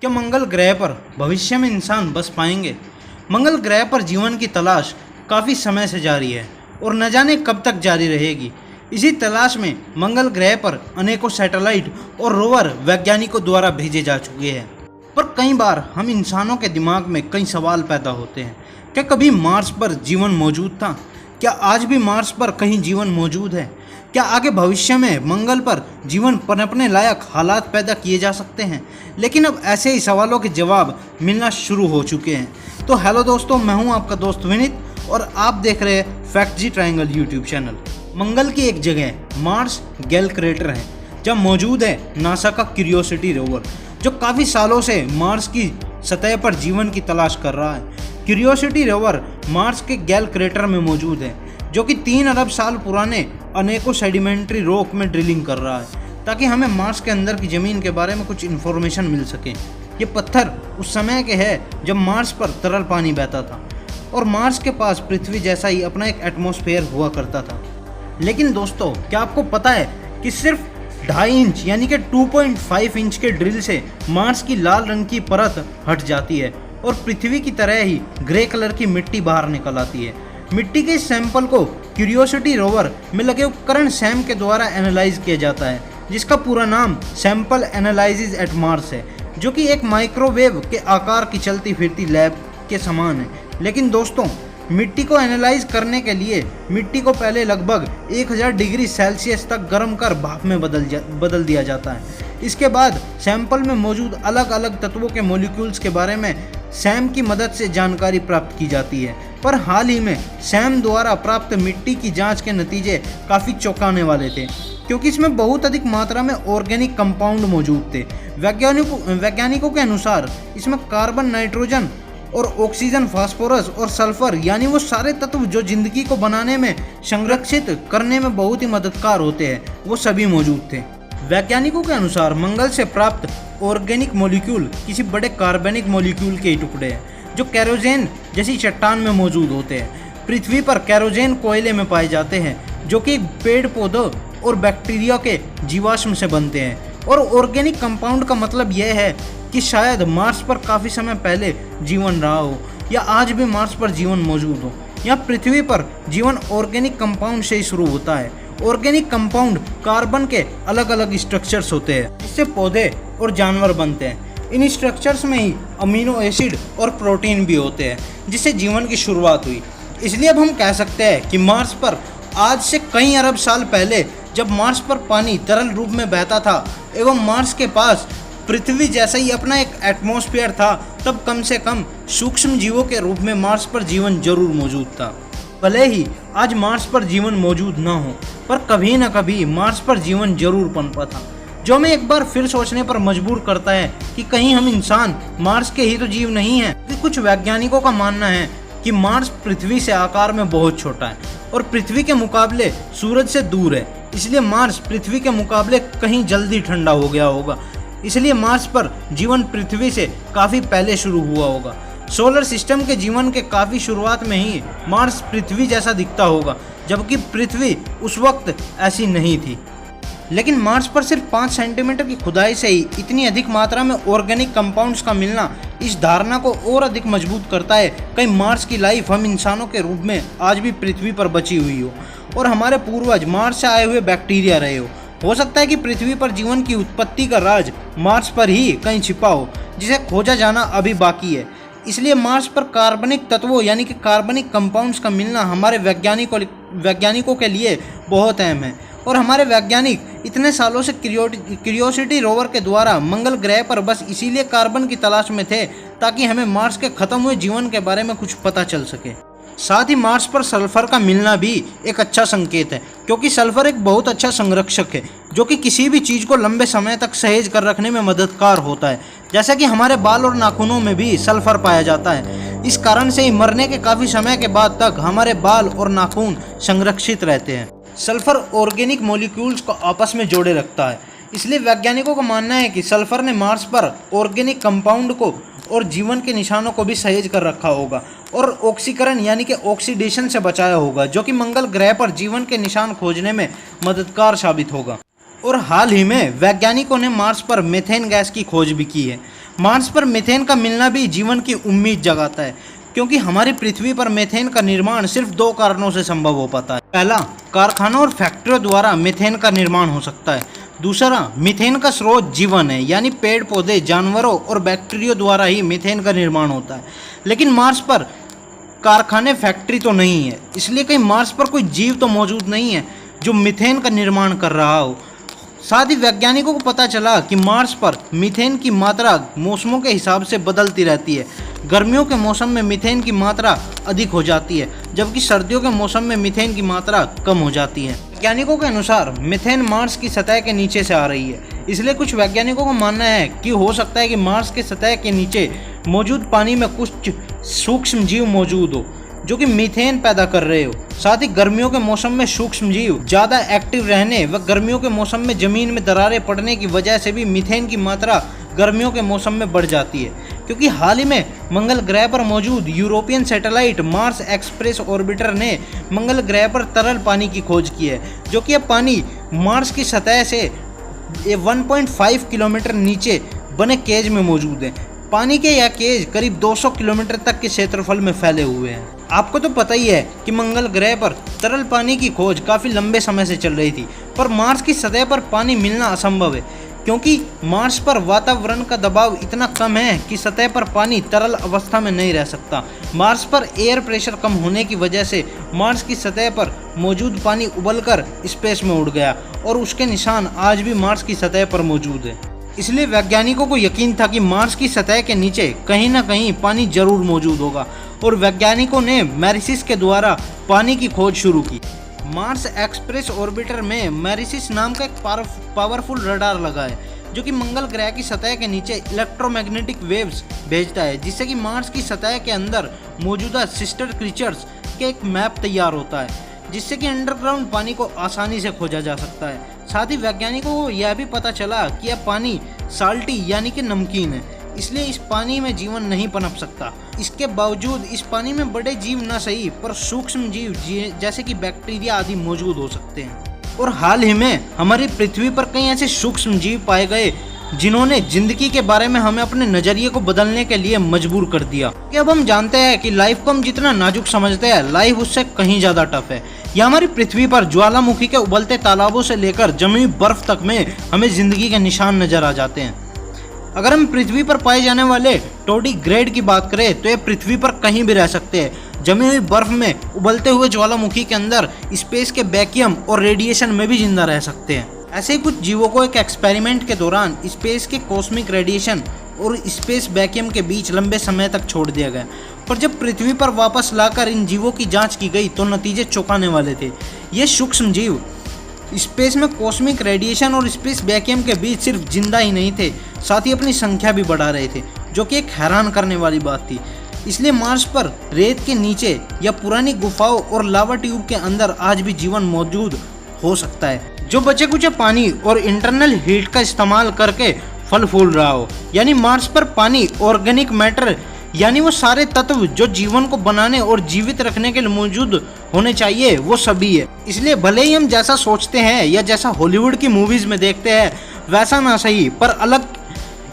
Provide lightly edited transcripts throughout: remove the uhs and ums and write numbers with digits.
क्या मंगल ग्रह पर भविष्य में इंसान बस पाएंगे? मंगल ग्रह पर जीवन की तलाश काफ़ी समय से जारी है और न जाने कब तक जारी रहेगी। इसी तलाश में मंगल ग्रह पर अनेकों सैटेलाइट और रोवर वैज्ञानिकों द्वारा भेजे जा चुके हैं। पर कई बार हम इंसानों के दिमाग में कई सवाल पैदा होते हैं। क्या कभी मार्स पर जीवन मौजूद था? क्या आज भी मार्स पर कहीं जीवन मौजूद है? क्या आगे भविष्य में मंगल पर जीवन पनपने लायक हालात पैदा किए जा सकते हैं? लेकिन अब ऐसे ही सवालों के जवाब मिलना शुरू हो चुके हैं। तो हेलो दोस्तों, मैं हूं आपका दोस्त विनीत और आप देख रहे हैं फैक्ट जी ट्रायंगल यूट्यूब चैनल। मंगल की एक जगह मार्स गैल क्रेटर है जहाँ मौजूद है नासा का क्यूरियोसिटी रोवर, जो काफ़ी सालों से मार्स की सतह पर जीवन की तलाश कर रहा है। क्यूरियोसिटी रोवर मार्स के गैल क्रेटर में मौजूद है, जो कि 3 अरब साल पुराने अनेकों सेडिमेंट्री रॉक में ड्रिलिंग कर रहा है ताकि हमें मार्स के अंदर की ज़मीन के बारे में कुछ इन्फॉर्मेशन मिल सके। ये पत्थर उस समय के हैं जब मार्स पर तरल पानी बहता था और मार्स के पास पृथ्वी जैसा ही अपना एक एटमॉस्फेयर हुआ करता था। लेकिन दोस्तों, क्या आपको पता है कि सिर्फ 2.5 इंच यानी कि 2.5 इंच के ड्रिल से मार्स की लाल रंग की परत हट जाती है और पृथ्वी की तरह ही ग्रे कलर की मिट्टी बाहर निकल आती है। मिट्टी के इस सैंपल को क्यूरियोसिटी रोवर में लगे उपकरण सैम के द्वारा एनालाइज किया जाता है, जिसका पूरा नाम सैंपल एनालिसिस एट मार्स है, जो कि एक माइक्रोवेव के आकार की चलती फिरती लैब के समान है। लेकिन दोस्तों, मिट्टी को एनालाइज करने के लिए मिट्टी को पहले लगभग 1000 डिग्री सेल्सियस तक गर्म कर भाप में बदल दिया जाता है। इसके बाद सैंपल में मौजूद अलग अलग तत्वों के मॉलिक्यूल्स के बारे में सैम की मदद से जानकारी प्राप्त की जाती है। पर हाल ही में सैम द्वारा प्राप्त मिट्टी की जांच के नतीजे काफ़ी चौंकाने वाले थे, क्योंकि इसमें बहुत अधिक मात्रा में ऑर्गेनिक कंपाउंड मौजूद थे। वैज्ञानिकों के अनुसार इसमें कार्बन, नाइट्रोजन और ऑक्सीजन, फास्फोरस और सल्फर यानी वो सारे तत्व जो जिंदगी को बनाने में, संरक्षित करने में बहुत ही मददगार होते हैं, वो सभी मौजूद थे। वैज्ञानिकों के अनुसार मंगल से प्राप्त ऑर्गेनिक मॉलिक्यूल किसी बड़े कार्बनिक मॉलिक्यूल के ही टुकड़े हैं जो केरोजेन जैसी चट्टान में मौजूद होते हैं। पृथ्वी पर केरोजेन कोयले में पाए जाते हैं, जो कि पेड़ पौधों और बैक्टीरिया के जीवाश्म से बनते हैं। और ऑर्गेनिक कंपाउंड का मतलब यह है कि शायद मार्स पर काफ़ी समय पहले जीवन रहा हो या आज भी मार्स पर जीवन मौजूद हो। यहाँ पृथ्वी पर जीवन ऑर्गेनिक कंपाउंड से ही शुरू होता है। ऑर्गेनिक कंपाउंड कार्बन के अलग अलग स्ट्रक्चर्स होते हैं, जिससे पौधे और जानवर बनते हैं। इन स्ट्रक्चर्स में ही अमीनो एसिड और प्रोटीन भी होते हैं, जिससे जीवन की शुरुआत हुई। इसलिए अब हम कह सकते हैं कि मार्स पर आज से कई अरब साल पहले जब मार्स पर पानी तरल रूप में बहता था एवं मार्स के पास पृथ्वी जैसा ही अपना एक एटमॉस्फेयर था, तब कम से कम सूक्ष्म जीवों के रूप में मार्स पर जीवन जरूर मौजूद था। भले ही आज मार्स पर जीवन मौजूद ना हो, पर कभी न कभी मार्स पर जीवन जरूर पनपा था, जो हमें एक बार फिर सोचने पर मजबूर करता है कि कहीं हम इंसान मार्स के ही तो जीव नहीं हैं। कुछ वैज्ञानिकों का मानना है कि मार्स पृथ्वी से आकार में बहुत छोटा है और पृथ्वी के मुकाबले सूरज से दूर है, इसलिए मार्स पृथ्वी के मुकाबले कहीं जल्दी ठंडा हो गया होगा। इसलिए मार्स पर जीवन पृथ्वी से काफ़ी पहले शुरू हुआ होगा। सोलर सिस्टम के जीवन के काफ़ी शुरुआत में ही मार्स पृथ्वी जैसा दिखता होगा, जबकि पृथ्वी उस वक्त ऐसी नहीं थी। लेकिन मार्स पर सिर्फ 5 सेंटीमीटर की खुदाई से ही इतनी अधिक मात्रा में ऑर्गेनिक कंपाउंड्स का मिलना इस धारणा को और अधिक मजबूत करता है कि मार्स की लाइफ हम इंसानों के रूप में आज भी पृथ्वी पर बची हुई हो और हमारे पूर्वज मार्स से आए हुए बैक्टीरिया रहे हो सकता है कि पृथ्वी पर जीवन की उत्पत्ति का राज मार्स पर ही कहीं छिपा हो, जिसे खोजा जाना अभी बाकी है। इसलिए मार्स पर कार्बनिक तत्वों यानी कि कार्बनिक कंपाउंड्स का मिलना हमारे वैज्ञानिकों के लिए बहुत अहम है। और हमारे वैज्ञानिक इतने सालों से क्यूरियोसिटी रोवर के द्वारा मंगल ग्रह पर बस इसीलिए कार्बन की तलाश में थे ताकि हमें मार्स के ख़त्म हुए जीवन के बारे में कुछ पता चल सके। साथ ही मार्स पर सल्फर का मिलना भी एक अच्छा संकेत है, क्योंकि सल्फर एक बहुत अच्छा संरक्षक है जो कि किसी भी चीज़ को लंबे समय तक सहेज कर रखने में मददगार होता है। जैसा कि हमारे बाल और नाखूनों में भी सल्फर पाया जाता है। इस कारण से ही मरने के काफ़ी समय के बाद तक हमारे बाल और नाखून संरक्षित रहते हैं। सल्फर ऑर्गेनिक मॉलिक्यूल्स को आपस में जोड़े रखता है, इसलिए वैज्ञानिकों का मानना है कि सल्फर ने मार्स पर ऑर्गेनिक कंपाउंड को और जीवन के निशानों को भी सहेज कर रखा होगा और ऑक्सीकरण यानी कि ऑक्सीडेशन से बचाया होगा, जो कि मंगल ग्रह पर जीवन के निशान खोजने में मददगार साबित होगा। और हाल ही में वैज्ञानिकों ने मार्स पर मीथेन गैस की खोज भी की है। मार्स पर मीथेन का मिलना भी जीवन की उम्मीद जगाता है, क्योंकि हमारी पृथ्वी पर मीथेन का निर्माण सिर्फ 2 कारणों से संभव हो पाता है। पहला, कारखानों और फैक्ट्रियों द्वारा मीथेन का निर्माण हो सकता है। दूसरा, मीथेन का स्रोत जीवन है, यानी पेड़ पौधे, जानवरों और बैक्टीरिया द्वारा ही मीथेन का निर्माण होता है। लेकिन मार्स पर कारखाने, फैक्ट्री तो नहीं है, इसलिए कहीं मार्स पर कोई जीव तो मौजूद नहीं है जो मीथेन का निर्माण कर रहा हो। साथ ही वैज्ञानिकों को पता चला कि मार्स पर मीथेन की मात्रा मौसमों के हिसाब से बदलती रहती है। गर्मियों के मौसम में मीथेन की मात्रा अधिक हो जाती है, जबकि सर्दियों के मौसम में मीथेन की मात्रा कम हो जाती है। वैज्ञानिकों के अनुसार मीथेन मार्स की सतह के नीचे से आ रही है, इसलिए कुछ वैज्ञानिकों का मानना है कि हो सकता है कि मार्स के सतह के नीचे मौजूद पानी में कुछ सूक्ष्म जीव मौजूद हो जो कि मीथेन पैदा कर रहे हो। साथ ही गर्मियों के मौसम में सूक्ष्म जीव ज़्यादा एक्टिव रहने व गर्मियों के मौसम में ज़मीन में दरारें पड़ने की वजह से भी मीथेन की मात्रा गर्मियों के मौसम में बढ़ जाती है। क्योंकि हाल ही में मंगल ग्रह पर मौजूद European satellite Mars express orbiter ने मंगल ग्रह पर तरल पानी की खोज की है, जो कि अब पानी मार्स की सतह से 1.5 किलोमीटर नीचे बने केज में मौजूद है। पानी के यह केज करीब 200 किलोमीटर तक के क्षेत्रफल में फैले हुए हैं। आपको तो पता ही है कि मंगल ग्रह पर तरल पानी की खोज काफ़ी लंबे समय से चल रही थी, पर मार्स की सतह पर पानी मिलना असंभव है, क्योंकि मार्स पर वातावरण का दबाव इतना कम है कि सतह पर पानी तरल अवस्था में नहीं रह सकता। मार्स पर एयर प्रेशर कम होने की वजह से मार्स की सतह पर मौजूद पानी उबलकर स्पेस में उड़ गया और उसके निशान आज भी मार्स की सतह पर मौजूद है। इसलिए वैज्ञानिकों को यकीन था कि मार्स की सतह के नीचे कहीं ना कहीं पानी जरूर मौजूद होगा और वैज्ञानिकों ने मैरिसिस के द्वारा पानी की खोज शुरू की। मार्स एक्सप्रेस ऑर्बिटर में मैरिसिस नाम का एक पावरफुल रडार लगा है, जो कि मंगल ग्रह की सतह के नीचे इलेक्ट्रोमैग्नेटिक वेव्स भेजता है, जिससे कि मार्स की सतह के अंदर मौजूदा सिस्टर क्रीचर्स के एक मैप तैयार होता है, जिससे कि अंडरग्राउंड पानी को आसानी से खोजा जा सकता है। साथ ही वैज्ञानिकों को यह भी पता चला कि यह पानी साल्टी यानी कि नमकीन है, इसलिए इस पानी में जीवन नहीं पनप सकता। इसके बावजूद इस पानी में बड़े जीव न सही पर सूक्ष्म जीव जैसे कि बैक्टीरिया आदि मौजूद हो सकते हैं। और हाल ही में हमारी पृथ्वी पर कई ऐसे सूक्ष्म जीव पाए गए जिन्होंने जिंदगी के बारे में हमें अपने नजरिए को बदलने के लिए मजबूर कर दिया। कि अब हम जानते हैं कि लाइफ को हम जितना नाजुक समझते हैं, लाइफ उससे कहीं ज्यादा टफ है। यह हमारी पृथ्वी पर ज्वालामुखी के उबलते तालाबों से लेकर जमी बर्फ तक में हमें जिंदगी के निशान नजर आ जाते हैं। अगर हम पृथ्वी पर पाए जाने वाले टोर्डिग्रेड की बात करें तो ये पृथ्वी पर कहीं भी रह सकते हैं। जमी हुई बर्फ में उबलते हुए ज्वालामुखी के अंदर स्पेस के वैक्यूम और रेडिएशन में भी जिंदा रह सकते हैं। ऐसे ही कुछ जीवों को एक एक्सपेरिमेंट के दौरान स्पेस के कॉस्मिक रेडिएशन और स्पेस वैक्यूम के बीच लंबे समय तक छोड़ दिया गया, पर जब पृथ्वी पर वापस लाकर इन जीवों की जांच की गई तो नतीजे चौंकाने वाले थे। ये सूक्ष्म जीव स्पेस में कॉस्मिक रेडिएशन और स्पेस वैक्यूम के बीच सिर्फ जिंदा ही नहीं थे, साथ ही अपनी संख्या भी बढ़ा रहे थे, जो कि एक हैरान करने वाली बात थी। इसलिए मार्स पर रेत के नीचे या पुरानी गुफाओं और लावा ट्यूब के अंदर आज भी जीवन मौजूद हो सकता है, जो बचे कुचे पानी और इंटरनल हीट का इस्तेमाल करके फल फूल रहा हो। यानी मार्स पर पानी, ऑर्गेनिक मैटर, यानी वो सारे तत्व जो जीवन को बनाने और जीवित रखने के लिए मौजूद होने चाहिए, वो सभी है। इसलिए भले ही हम जैसा सोचते हैं या जैसा हॉलीवुड की मूवीज में देखते हैं वैसा ना सही, पर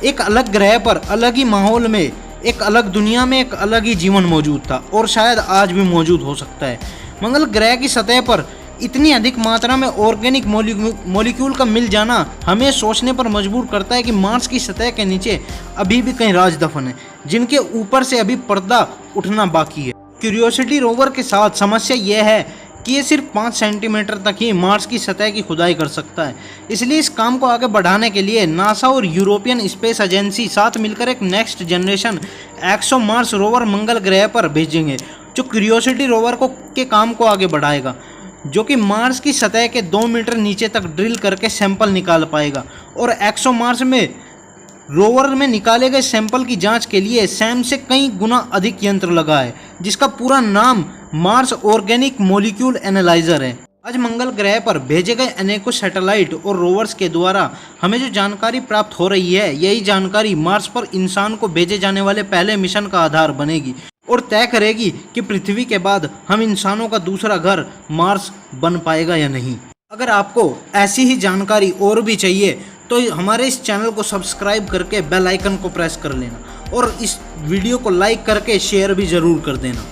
एक अलग ग्रह पर, अलग ही माहौल में, एक अलग दुनिया में एक अलग ही जीवन मौजूद था और शायद आज भी मौजूद हो सकता है। मंगल ग्रह की सतह पर इतनी अधिक मात्रा में ऑर्गेनिक मॉलिक्यूल का मिल जाना हमें सोचने पर मजबूर करता है कि मार्स की सतह के नीचे अभी भी कई राज दफन है, जिनके ऊपर से अभी पर्दा उठना बाकी है। क्यूरियोसिटी रोवर के साथ समस्या यह है कि ये सिर्फ 5 सेंटीमीटर तक ही मार्स की सतह की खुदाई कर सकता है। इसलिए इस काम को आगे बढ़ाने के लिए नासा और यूरोपियन स्पेस एजेंसी साथ मिलकर एक नेक्स्ट जनरेशन एक्सोमार्स रोवर मंगल ग्रह पर भेजेंगे, जो क्यूरियोसिटी रोवर के काम को आगे बढ़ाएगा, जो कि मार्स की सतह के 2 मीटर नीचे तक ड्रिल करके सैंपल निकाल पाएगा। और एक्सोमार्स में रोवर में निकाले गए सैंपल की जांच के लिए सैम से कई गुना अधिक यंत्र लगा है, जिसका पूरा नाम मार्स ऑर्गेनिक मॉलिक्यूल एनालाइजर है। आज मंगल ग्रह पर भेजे गए अनेकों सैटेलाइट और रोवर्स के द्वारा हमें जो जानकारी प्राप्त हो रही है, यही जानकारी मार्स पर इंसान को भेजे जाने वाले पहले मिशन का आधार बनेगी और तय करेगी कि पृथ्वी के बाद हम इंसानों का दूसरा घर मार्स बन पाएगा या नहीं। अगर आपको ऐसी ही जानकारी और भी चाहिए तो हमारे इस चैनल को सब्सक्राइब करके बेल आइकन को प्रेस कर लेना और इस वीडियो को लाइक करके शेयर भी ज़रूर कर देना।